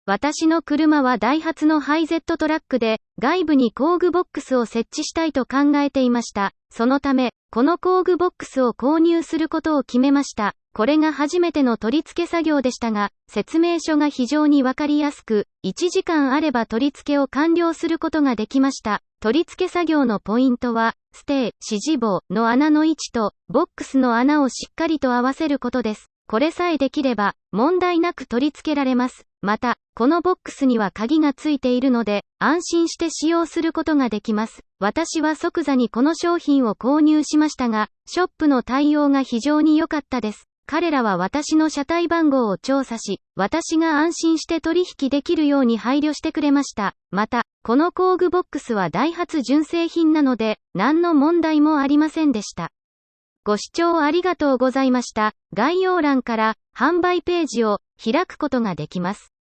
私の車はダイハツのハイゼットトラックで、外部に工具ボックスを設置したいと考えていました。そのため、この工具ボックスを購入することを決めました。これが初めての取り付け作業でしたが、説明書が非常にわかりやすく、1時間あれば取り付けを完了することができました。取り付け作業のポイントは、ステー、支持棒の穴の位置と、ボックスの穴をしっかりと合わせることです。これさえできれば、問題なく取り付けられます。また、このボックスには鍵がついているので、安心して使用することができます。私は即座にこの商品を購入しましたが、ショップの対応が非常に良かったです。彼らは私の車体番号を調査し、私が安心して取引できるように配慮してくれました。また、この工具ボックスはダイハツ純正品なので、何の問題もありませんでした。ご視聴ありがとうございました。概要欄から販売ページを開くことができます。